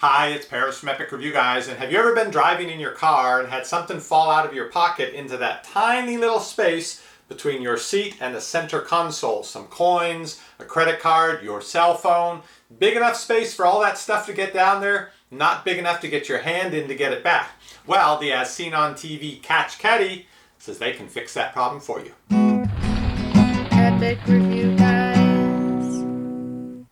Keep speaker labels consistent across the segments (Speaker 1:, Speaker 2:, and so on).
Speaker 1: Hi, it's Paris from Epic Review Guys, and have you ever been driving in your car and had something fall out of your pocket into that tiny little space between your seat and the center console? Some coins, a credit card, your cell phone. Big enough space for all that stuff to get down there, not big enough to get your hand in to get it back. Well, the As Seen on TV Catch Caddy says they can fix that problem for you.
Speaker 2: Epic Review Guys.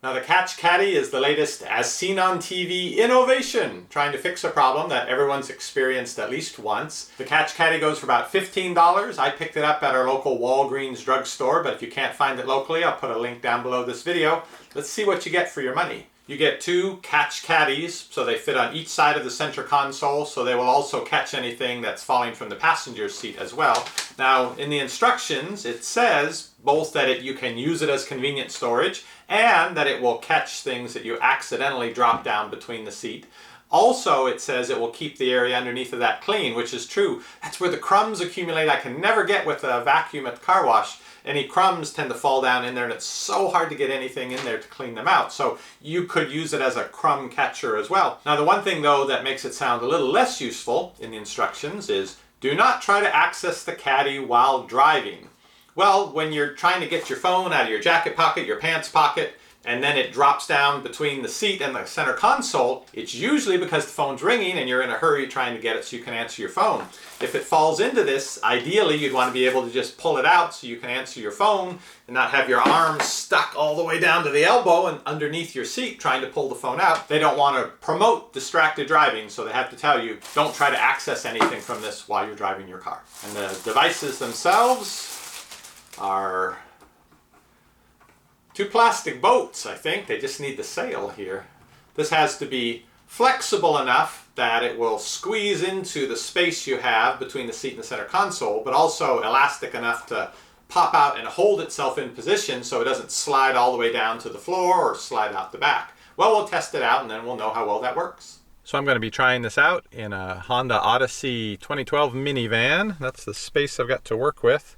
Speaker 1: Now the Catch Caddy is the latest As Seen on TV innovation, trying to fix a problem that everyone's experienced at least once. The Catch Caddy goes for about $15. I picked it up at our local Walgreens drugstore, but if you can't find it locally, I'll put a link down below this video. Let's see what you get for your money. You get two Catch Caddies, so they fit on each side of the center console, so they will also catch anything that's falling from the passenger seat as well. Now, in the instructions, it says both that you can use it as convenient storage and that it will catch things that you accidentally drop down between the seat. Also, it says it will keep the area underneath of that clean, which is true. That's where the crumbs accumulate. I can never get with a vacuum at the car wash. Any crumbs tend to fall down in there, and it's so hard to get anything in there to clean them out. So you could use it as a crumb catcher as well. Now, the one thing, though, that makes it sound a little less useful in the instructions is do not try to access the caddy while driving. Well, when you're trying to get your phone out of your jacket pocket, your pants pocket, and then it drops down between the seat and the center console, it's usually because the phone's ringing and you're in a hurry trying to get it so you can answer your phone. If it falls into this, ideally you'd want to be able to just pull it out so you can answer your phone and not have your arms stuck all the way down to the elbow and underneath your seat trying to pull the phone out. They don't want to promote distracted driving, so they have to tell you, don't try to access anything from this while you're driving your car. And the devices themselves are two plastic boats, I think. They just need the sail here. This has to be flexible enough that it will squeeze into the space you have between the seat and the center console, but also elastic enough to pop out and hold itself in position so it doesn't slide all the way down to the floor or slide out the back. Well, we'll test it out and then we'll know how well that works. So I'm going to be trying this out in a Honda Odyssey 2012 minivan. That's the space I've got to work with.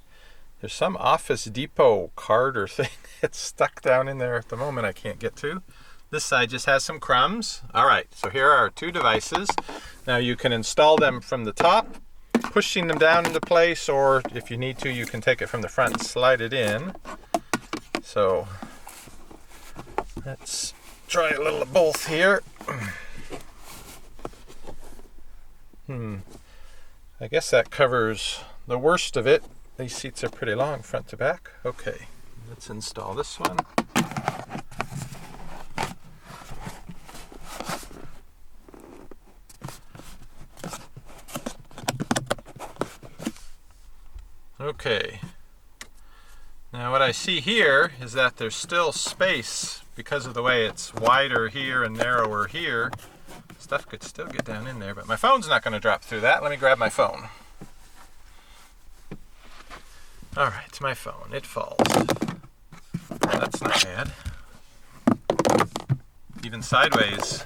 Speaker 1: There's some Office Depot card or thing that's stuck down in there at the moment I can't get to. This side just has some crumbs. All right, so here are our two devices. Now you can install them from the top, pushing them down into place, or if you need to, you can take it from the front and slide it in. So let's try a little of both here. I guess that covers the worst of it. These seats are pretty long, front to back. Okay, let's install this one. Okay. Now what I see here is that there's still space because of the way it's wider here and narrower here. Stuff could still get down in there, but my phone's not going to drop through that. Let me grab my phone. All right, my phone, it falls. That's not bad. Even sideways.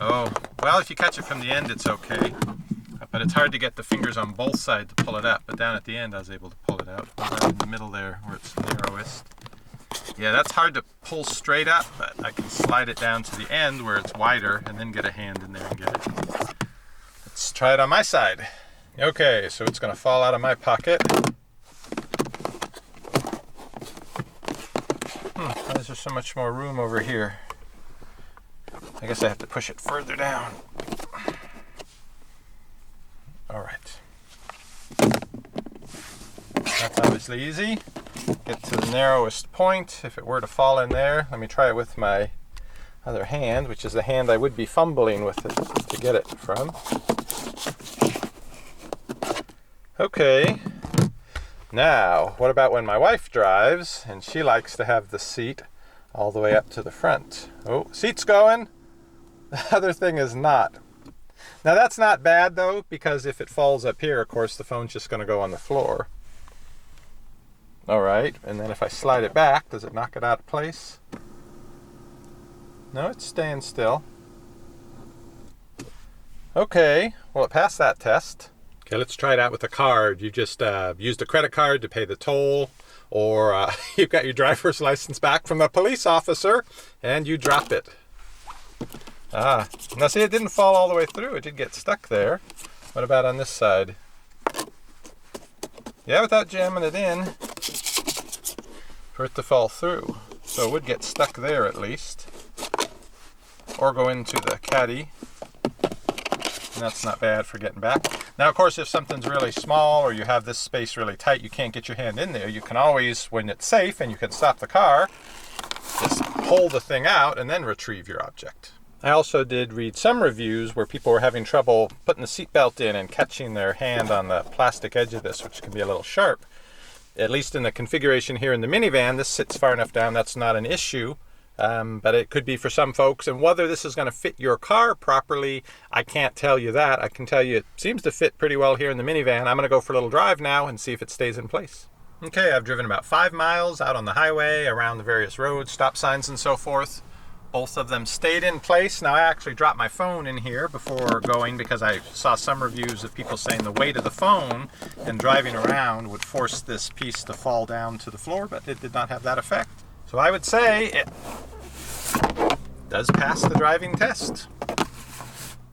Speaker 1: Oh, well, if you catch it from the end, it's okay. But it's hard to get the fingers on both sides to pull it up. But down at the end, I was able to pull it out. Right in the middle there, where it's narrowest. Yeah, that's hard to pull straight up, but I can slide it down to the end where it's wider and then get a hand in there and get it. Let's try it on my side. Okay, so it's going to fall out of my pocket. Why is there so much more room over here? I guess I have to push it further down. All right. That's obviously easy. Get to the narrowest point. If it were to fall in there, let me try it with my other hand, which is the hand I would be fumbling with it to get it from. Okay. Now, what about when my wife drives and she likes to have the seat all the way up to the front? Oh, seat's going. The other thing is not. Now that's not bad though, because if it falls up here, of course, the phone's just going to go on the floor. All right, and then if I slide it back, does it knock it out of place? No, it's staying still. Okay, well, it passed that test. Okay, let's try it out with a card. You just used a credit card to pay the toll, or you've got your driver's license back from the police officer and you drop it. Ah, now see, it didn't fall all the way through. It did get stuck there. What about on this side? Yeah, without jamming it in for it to fall through. So it would get stuck there at least. Or go into the caddy. And that's not bad for getting back. Now, of course, if something's really small or you have this space really tight, you can't get your hand in there. You can always, when it's safe and you can stop the car, just pull the thing out and then retrieve your object. I also did read some reviews where people were having trouble putting the seatbelt in and catching their hand on the plastic edge of this, which can be a little sharp. At least in the configuration here in the minivan, this sits far enough down that's not an issue. But it could be for some folks, and whether this is going to fit your car properly, I can't tell you that. I can tell you it seems to fit pretty well here in the minivan. I'm going to go for a little drive now and see if it stays in place. Okay, I've driven about 5 miles out on the highway, around the various roads, stop signs and so forth. Both of them stayed in place. Now, I actually dropped my phone in here before going because I saw some reviews of people saying the weight of the phone and driving around would force this piece to fall down to the floor, but it did not have that effect. So I would say it does pass the driving test.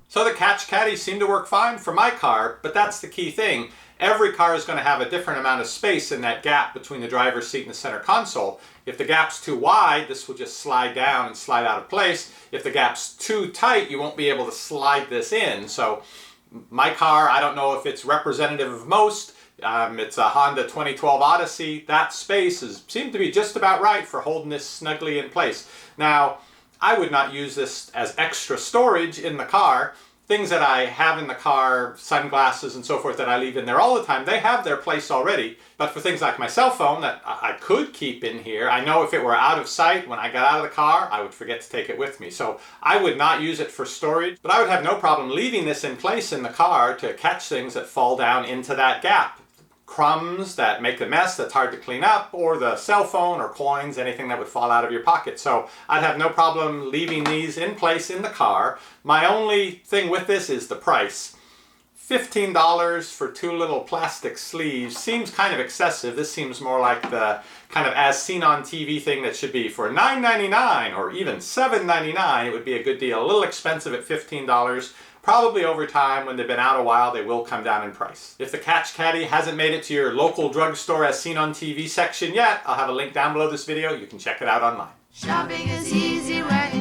Speaker 1: So the Catch Caddy seemed to work fine for my car, but that's the key thing. Every car is going to have a different amount of space in that gap between the driver's seat and the center console. If the gap's too wide, this will just slide down and slide out of place. If the gap's too tight, you won't be able to slide this in. So my car, I don't know if it's representative of most. It's a Honda 2012 Odyssey. That space seemed to be just about right for holding this snugly in place. Now, I would not use this as extra storage in the car. Things that I have in the car, sunglasses and so forth that I leave in there all the time, they have their place already. But for things like my cell phone that I could keep in here, I know if it were out of sight when I got out of the car, I would forget to take it with me. So I would not use it for storage, but I would have no problem leaving this in place in the car to catch things that fall down into that gap. Crumbs that make a mess that's hard to clean up, or the cell phone or coins, anything that would fall out of your pocket. So I'd have no problem leaving these in place in the car. My only thing with this is the price. $15 for 2 little plastic sleeves seems kind of excessive. This seems more like the kind of as seen on TV thing that should be for $9.99 or even $7.99. It would be a good deal. A little expensive at $15. Probably over time, when they've been out a while, they will come down in price. If the Catch Caddy hasn't made it to your local drugstore as seen on TV section yet, I'll have a link down below this video. You can check it out online.
Speaker 2: Shopping is easy when